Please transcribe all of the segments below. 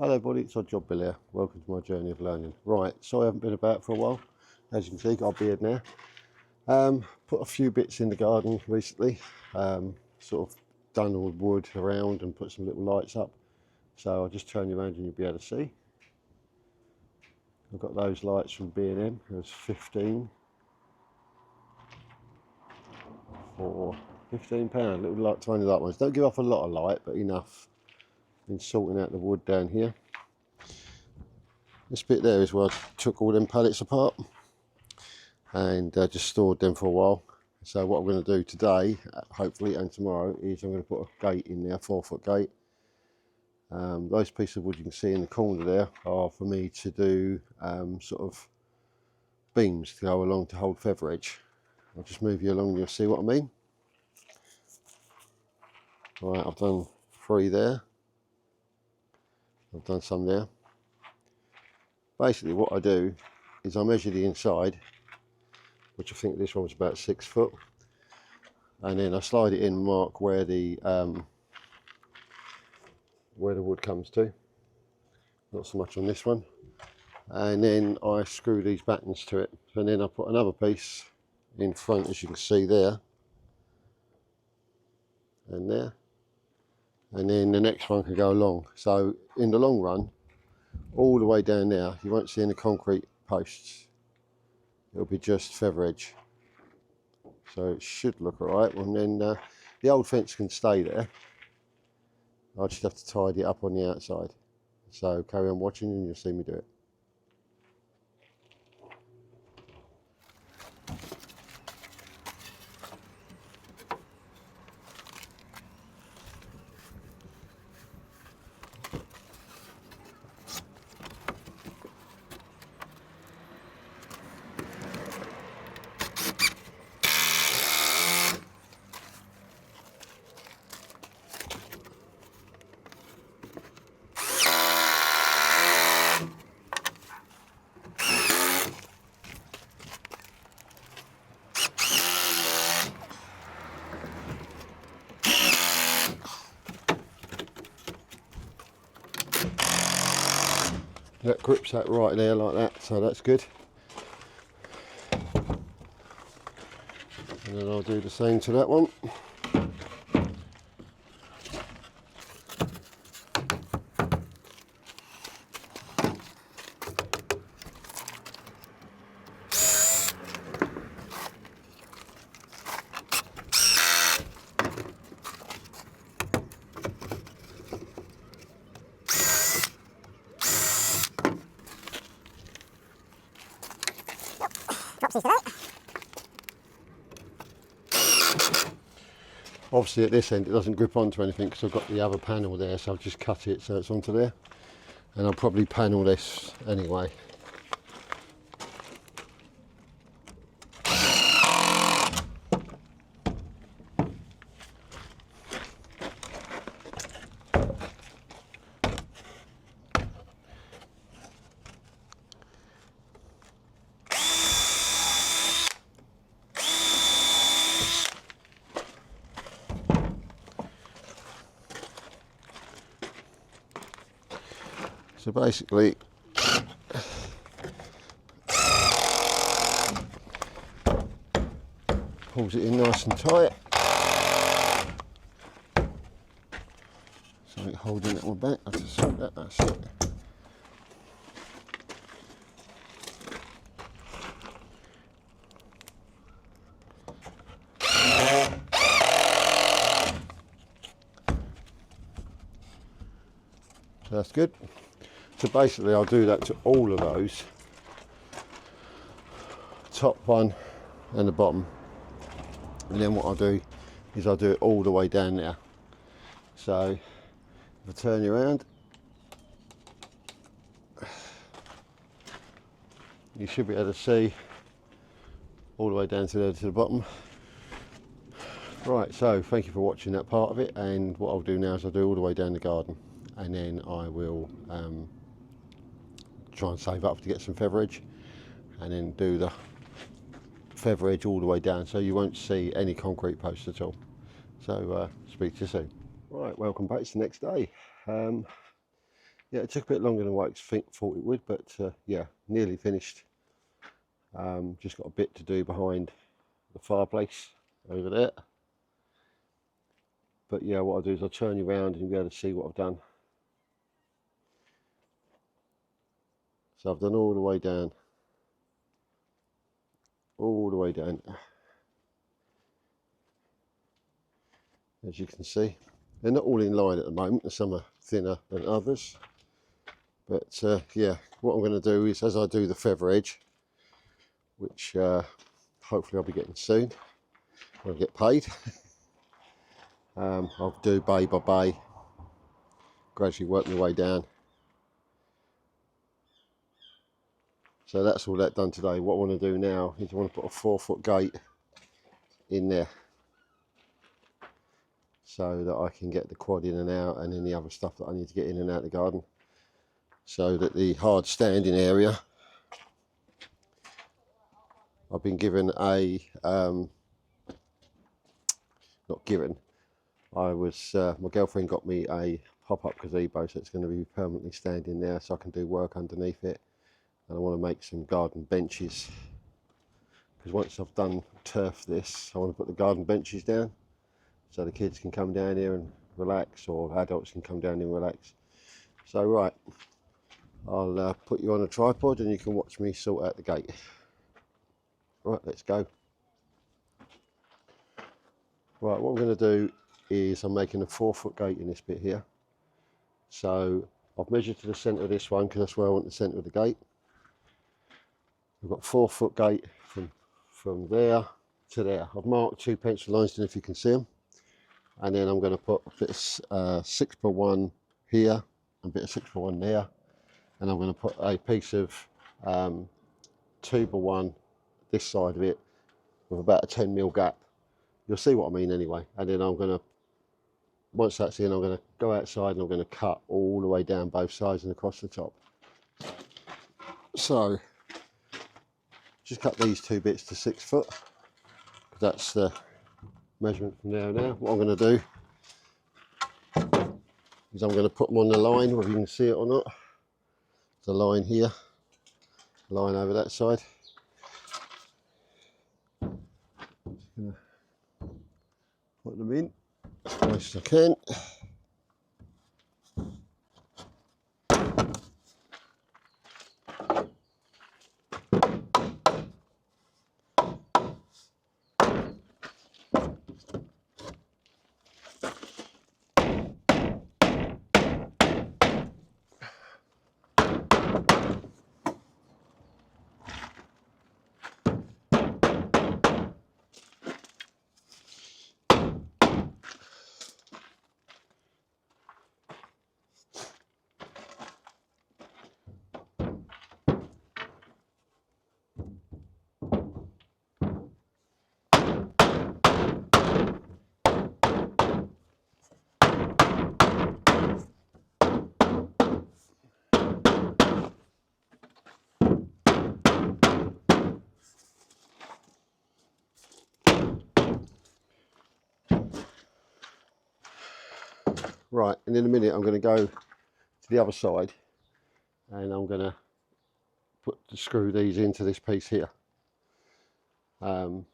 Hello buddy, it's Odd Job Bill here. Welcome to my journey of learning. Right, so I haven't been about for a while. As you can see, got a beard now. Put a few bits in the garden recently. Sort of done all the wood around and put some little lights up. So I'll just turn you around and you'll be able to see. I've got those lights from B&M. It was 15 for £15. Little tiny light ones. Don't give off a lot of light, but enough. Been sorting out the wood down here. This bit there is where I took all them pallets apart and just stored them for a while. So what I'm going to do today, hopefully, and tomorrow, is I'm going to put a gate in there, 4-foot gate. Those pieces of wood you can see in the corner there are for me to do sort of beams to go along to hold feather edge. I'll just move you along and you'll see what I mean. Right, I've done 3 there. I've done some there. Basically what I do is I measure the inside, which I think this one was about 6 foot, and then I slide it in and mark where the wood comes to. Not so much on this one. And then I screw these battens to it, and then I put another piece in front, as you can see there, and there, and then the next one can go along. So in the long run, all the way down there, you won't see any concrete posts. It'll be just feather edge. So it should look alright. And then the old fence can stay there. I just have to tidy it up on the outside. So carry on watching and you'll see me do it. That grips that right there like that, so that's good. And then I'll do the same to that one. Obviously at this end it doesn't grip onto anything because I've got the other panel there, so I've just cut it so it's onto there. And I'll probably panel this anyway. So basically, pulls it in nice and tight. Something holding that one back. I just sort that. That's it. So that's good. So basically I'll do that to all of those, top one and the bottom, and then what I'll do is I'll do it all the way down there. So if I turn you around, you should be able to see all the way down to there to the bottom. Right, so thank you for watching that part of it, and what I'll do now is I'll do all the way down the garden, and then I will try and save up to get some feather edge, and then do the feather edge all the way down so you won't see any concrete posts at all. So speak to you soon. Right, welcome back. It's the next day. Yeah, it took a bit longer than I thought it would, but yeah, nearly finished. Just got a bit to do behind the fireplace over there. But yeah, what I'll do is I'll turn you around and you'll be able to see what I've done. So I've done all the way down. All the way down. As you can see. They're not all in line at the moment, some are thinner than others. But yeah, what I'm going to do is, as I do the feather edge, which hopefully I'll be getting soon when I get paid, I'll do bay by bay, gradually work my way down. So that's all that done today. What I want to do now is I want to put a 4-foot gate in there so that I can get the quad in and out, and any other stuff that I need to get in and out of the garden, so that the hard standing area, I've been given a not given, I was my girlfriend got me a pop-up gazebo, so it's going to be permanently standing there so I can do work underneath it. And I want to make some garden benches, because once I've done turf this, I want to put the garden benches down so the kids can come down here and relax, or adults can come down here and relax. So right, I'll put you on a tripod and you can watch me sort out the gate. Right, let's go. Right, what I'm going to do is I'm making a 4-foot gate in this bit here. So I've measured to the centre of this one because that's where I want the centre of the gate. I've got 4-foot gate from there to there. I've marked 2 pencil lines, and if you can see them. And then I'm going to put a bit of 6x1 here and a bit of 6x1 there. And I'm going to put a piece of 2x1 this side of it with about a 10mm gap. You'll see what I mean anyway. And then I'm going to, once that's in, I'm going to go outside and I'm going to cut all the way down both sides and across the top. So just cut these 2 bits to 6 foot. That's the measurement from there and there. What I'm going to do is I'm going to put them on the line, whether you can see it or not. There's a line here, a line over that side. Just going to put them in as close as I can. Right, and in a minute I'm going to go to the other side and I'm going to screw these into this piece here. But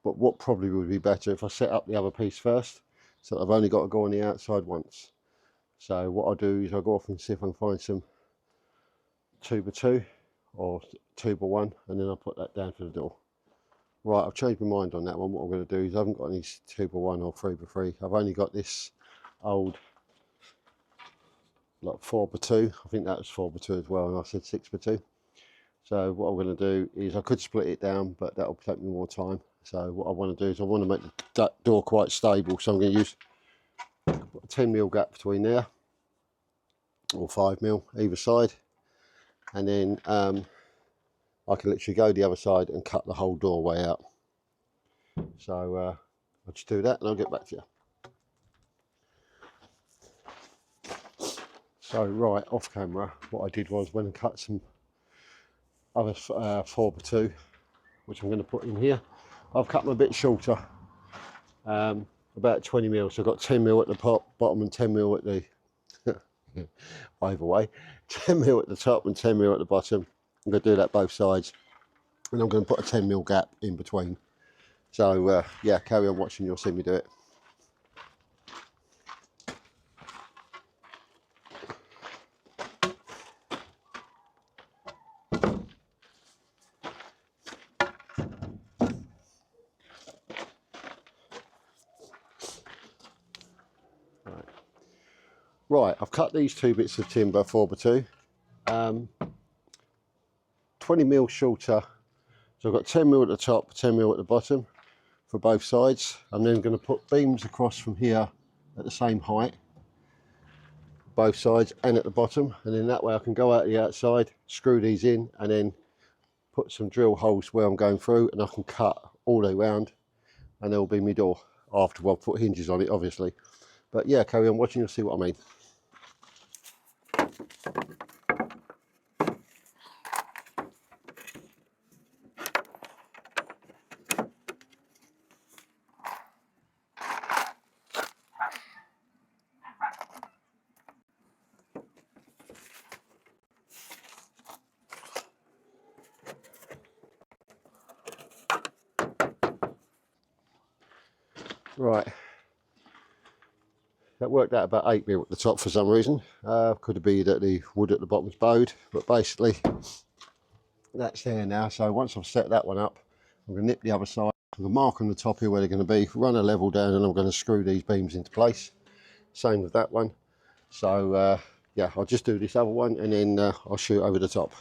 what probably would be better if I set up the other piece first, so that I've only got to go on the outside once. So what I'll do is I'll go off and see if I can find some 2x2 or 2x1, and then I'll put that down for the door. Right, I've changed my mind on that one. What I'm going to do is I haven't got any 2x1 or 3x3. I've only got this old like 4x2. I think that was 4x2 as well, and I said 6x2. So what I'm going to do is I could split it down, but that'll take me more time. So what I want to do is I want to make the door quite stable. So I'm going to use a 10mm gap between there, or 5mm either side, and then I can literally go the other side and cut the whole doorway out. So I'll just do that and I'll get back to you. So right, off camera, what I did was when I cut some other 4x2, which I'm going to put in here, I've cut them a bit shorter, about 20mm. So I've got 10mm at the bottom and 10mm at the Either way, 10mm at the top and 10mm at the bottom. I'm going to do that both sides, and I'm going to put a 10mm gap in between. So yeah, carry on watching, you'll see me do it. Right, I've cut these two bits of timber 4x2, 20mm shorter. So I've got 10mm at the top, 10mm at the bottom for both sides. I'm then going to put beams across from here at the same height, both sides and at the bottom, and then that way I can go out the outside, screw these in, and then put some drill holes where I'm going through, and I can cut all the way around, and there will be my door after I've put hinges on it, obviously. But yeah, carry on watching, you'll see what I mean. Right, that worked out about 8mm at the top for some reason. Could be that the wood at the bottom's bowed, but basically that's there now. So once I've set that one up, I'm going to nip the other side. I'm going to mark on the top here where they're going to be, run a level down, and I'm going to screw these beams into place. Same with that one. So yeah, I'll just do this other one, and then I'll shoot over the top.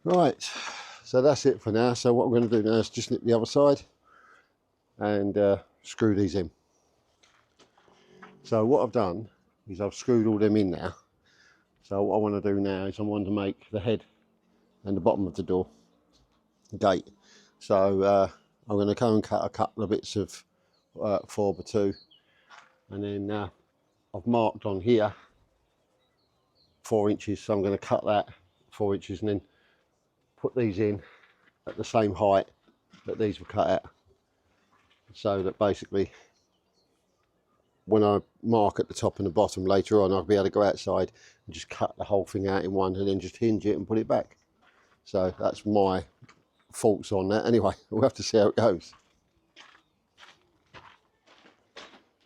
Right, so that's it for now. So what I'm going to do now is just nip the other side and screw these in. So what I've done is I've screwed all them in now. So what I want to do now is I want to make the head and the bottom of the door gate. So I'm going to go and cut a couple of bits of 4x2, and then I've marked on here 4 inches, so I'm going to cut that 4 inches and then put these in at the same height that these were cut at, so that basically when I mark at the top and the bottom later on, I'll be able to go outside and just cut the whole thing out in one and then just hinge it and put it back. So that's my thoughts on that. Anyway, we'll have to see how it goes.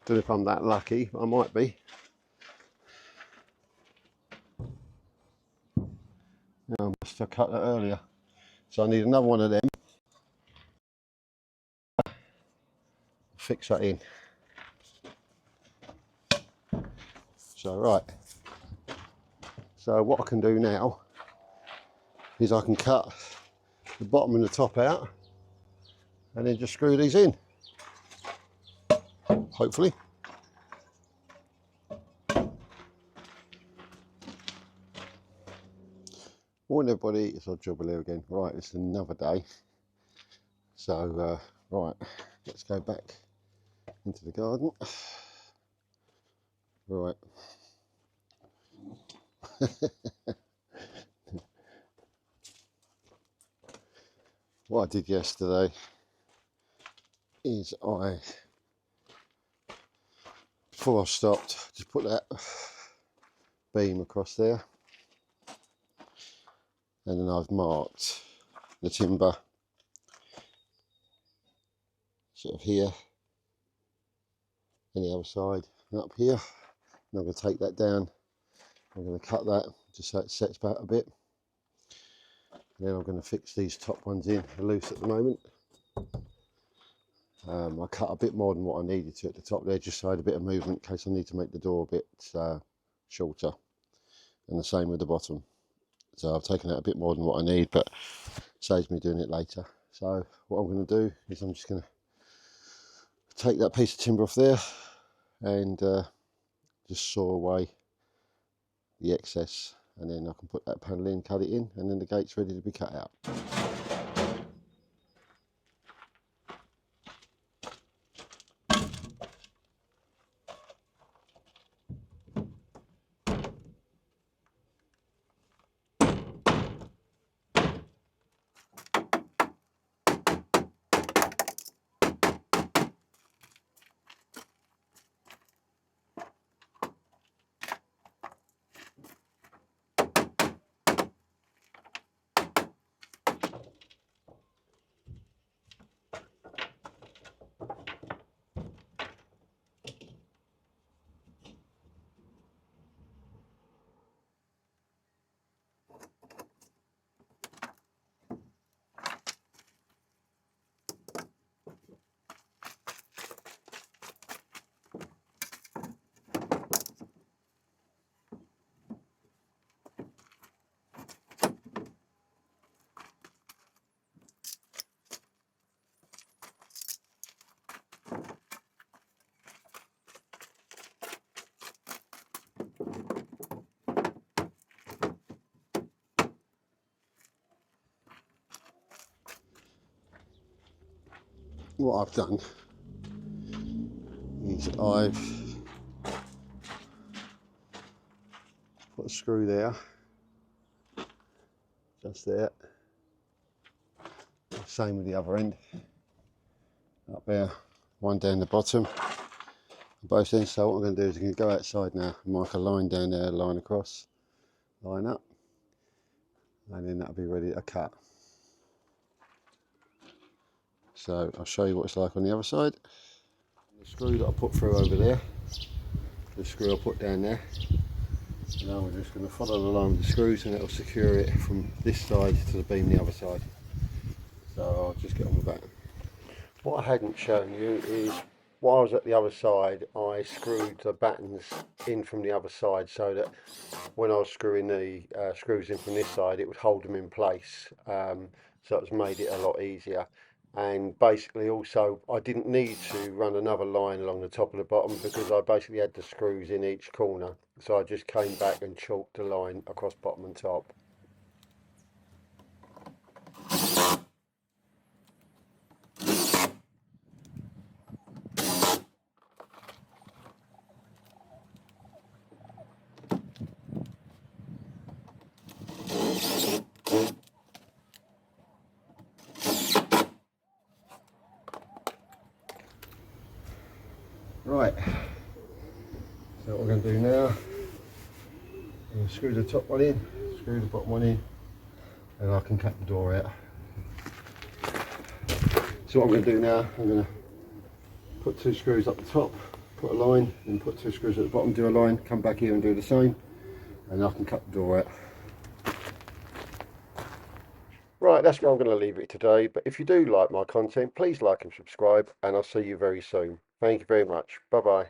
Don't know if I'm that lucky, I might be. I must have cut that earlier. So I need another one of them. Fix that in. So right. So what I can do now is I can cut the bottom and the top out and then just screw these in. Hopefully. Morning everybody, it's Odd Jobber Lou again. Right, it's another day. So right, let's go back into the garden. Right. What I did yesterday is before I stopped, just put that beam across there, and then I've marked the timber sort of here and the other side and up here, and I'm going to take that down. I'm going to cut that just so it sets back a bit, and then I'm going to fix these top ones in. They're loose at the moment. I cut a bit more than what I needed to at the top there, just so I had a bit of movement in case I need to make the door a bit shorter, and the same with the bottom. So I've taken out a bit more than what I need, but saves me doing it later. So what I'm going to do is I'm just going to take that piece of timber off there and just saw away the excess, and then I can put that panel in, cut it in, and then the gate's ready to be cut out. What I've done is I've put a screw there, just there, same with the other end, up there, one down the bottom, both ends. So what I'm going to do is I'm going to go outside now and mark a line down there, line across, line up, and then that'll be ready to cut. So I'll show you what it's like on the other side. The screw that I put through over there, the screw I put down there. Now we're just going to follow the line with the screws, and it'll secure it from this side to the beam the other side. So I'll just get on with that. What I hadn't shown you is, while I was at the other side, I screwed the battens in from the other side so that when I was screwing the screws in from this side, it would hold them in place. So it's made it a lot easier. And basically also I didn't need to run another line along the top of the bottom because I basically had the screws in each corner. So I just came back and chalked the line across bottom and top. Right, so what we're going to do now, I'm going to screw the top one in, screw the bottom one in, and I can cut the door out. So what I'm going to do now, I'm going to put 2 screws up the top, put a line, and put 2 screws at the bottom, do a line, come back here and do the same, and I can cut the door out. Right, that's where I'm going to leave it today, but if you do like my content, please like and subscribe, and I'll see you very soon. Thank you very much. Bye bye.